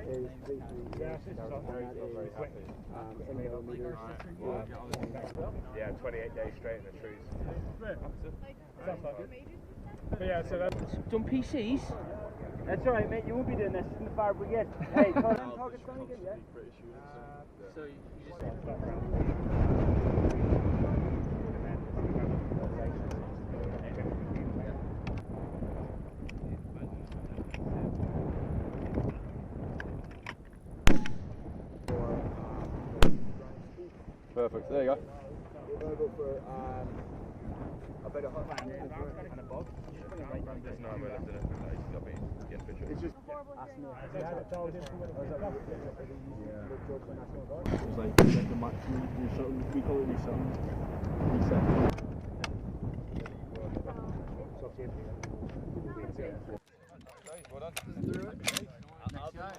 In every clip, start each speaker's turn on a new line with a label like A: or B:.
A: is completely
B: yeah, 28 days straight in the trees.
C: But yeah, so that's
D: Done PCs?
A: That's alright, mate, you won't be doing this in the fire brigade. Hey, target's done again, yeah?
D: So you just
E: Perfect, there you go.
A: We're going to go for a bit of hot land and a bog.
B: There's no other left in it. He's got me getting pictures.
A: It's just
E: It was like the match, we call it resetting.
B: Well done.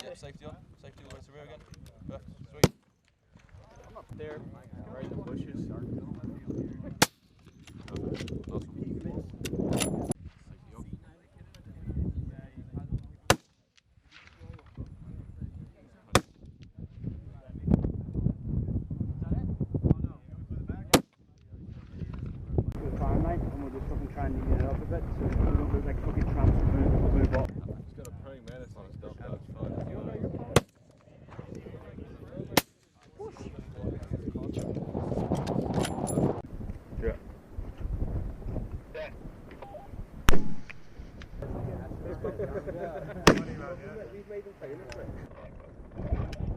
B: Yep, safety on. Safety all the way to rear again. Perfect. Sweet.
C: I'm up there, right in the bushes.
A: fire line and we'll just fucking try and neat it up a bit so it doesn't look like fucking tramps move up.
B: It's got a praying mantis on its belt, but it's fine. Yeah.
A: We've made them famous, right?